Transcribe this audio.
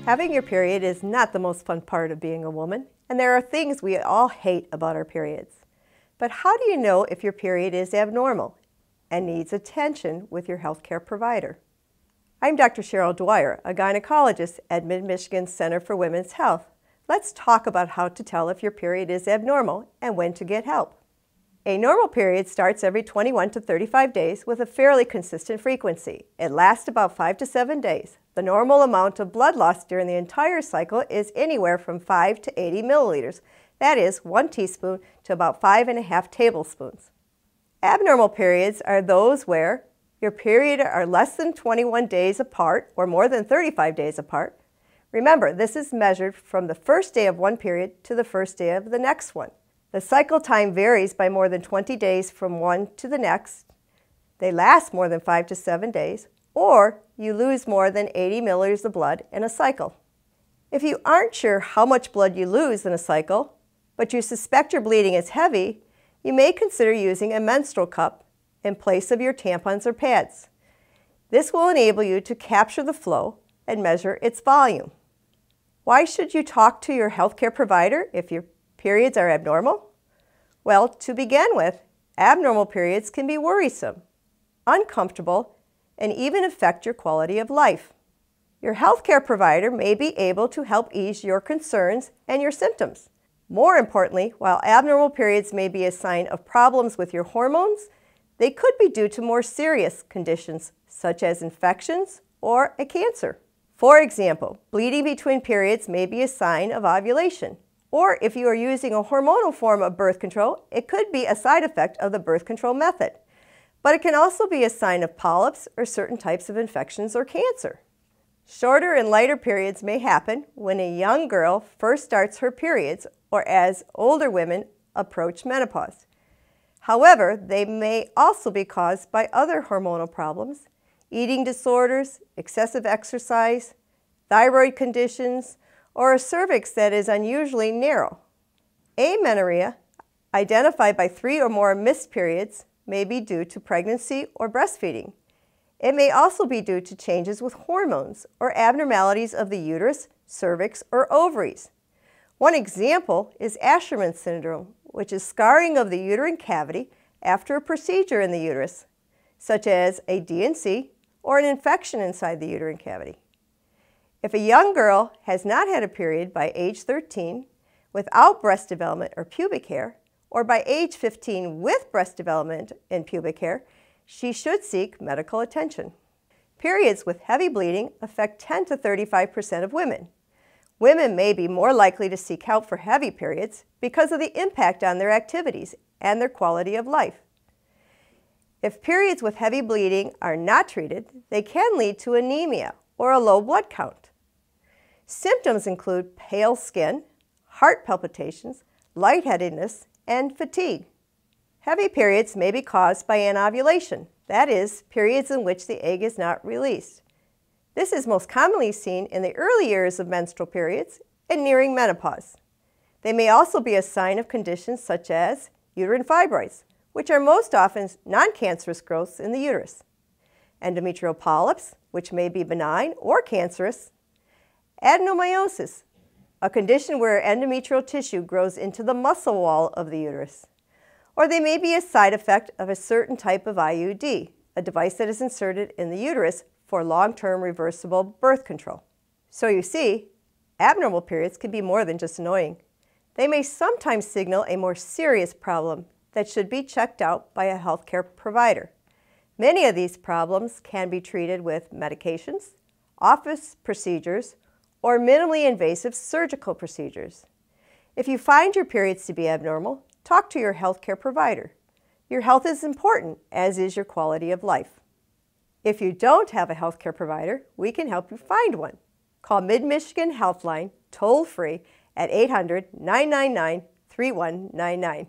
Having your period is not the most fun part of being a woman, and there are things we all hate about our periods. But how do you know if your period is abnormal and needs attention with your healthcare provider? I'm Dr. Cheryl Dwyer, a gynecologist at Mid-Michigan Center for Women's Health. Let's talk about how to tell if your period is abnormal and when to get help. A normal period starts every 21 to 35 days with a fairly consistent frequency. It lasts about 5 to 7 days. The normal amount of blood loss during the entire cycle is anywhere from 5 to 80 milliliters. That is 1 teaspoon to about 5.5 tablespoons. Abnormal periods are those where your period are less than 21 days apart or more than 35 days apart. Remember, this is measured from the first day of one period to the first day of the next one. The cycle time varies by more than 20 days from one to the next. They last more than 5 to 7 days, or you lose more than 80 milliliters of blood in a cycle. If you aren't sure how much blood you lose in a cycle, but you suspect your bleeding is heavy, you may consider using a menstrual cup in place of your tampons or pads. This will enable you to capture the flow and measure its volume. Why should you talk to your healthcare provider if your periods are abnormal? Well, to begin with, abnormal periods can be worrisome, uncomfortable, and even affect your quality of life. Your healthcare provider may be able to help ease your concerns and your symptoms. More importantly, while abnormal periods may be a sign of problems with your hormones, they could be due to more serious conditions such as infections or a cancer. For example, bleeding between periods may be a sign of ovulation. Or if you are using a hormonal form of birth control, it could be a side effect of the birth control method. But it can also be a sign of polyps or certain types of infections or cancer. Shorter and lighter periods may happen when a young girl first starts her periods or as older women approach menopause. However, they may also be caused by other hormonal problems, eating disorders, excessive exercise, thyroid conditions, or a cervix that is unusually narrow. Amenorrhea, identified by 3 or more missed periods, may be due to pregnancy or breastfeeding. It may also be due to changes with hormones or abnormalities of the uterus, cervix, or ovaries. One example is Asherman syndrome, which is scarring of the uterine cavity after a procedure in the uterus, such as a D&C or an infection inside the uterine cavity. If a young girl has not had a period by age 13 without breast development or pubic hair, or by age 15 with breast development and pubic hair, she should seek medical attention. Periods with heavy bleeding affect 10 to 35% of women. Women may be more likely to seek help for heavy periods because of the impact on their activities and their quality of life. If periods with heavy bleeding are not treated, they can lead to anemia or a low blood count. Symptoms include pale skin, heart palpitations, lightheadedness, and fatigue. Heavy periods may be caused by anovulation, that is, periods in which the egg is not released. This is most commonly seen in the early years of menstrual periods and nearing menopause. They may also be a sign of conditions such as uterine fibroids, which are most often non-cancerous growths in the uterus, endometrial polyps, which may be benign or cancerous, adenomyosis, a condition where endometrial tissue grows into the muscle wall of the uterus. Or they may be a side effect of a certain type of IUD, a device that is inserted in the uterus for long-term reversible birth control. So you see, abnormal periods can be more than just annoying. They may sometimes signal a more serious problem that should be checked out by a healthcare provider. Many of these problems can be treated with medications, office procedures, or minimally invasive surgical procedures. If you find your periods to be abnormal, talk to your healthcare provider. Your health is important, as is your quality of life. If you don't have a healthcare provider, we can help you find one. Call Mid-Michigan Healthline toll-free at 800-999-3199.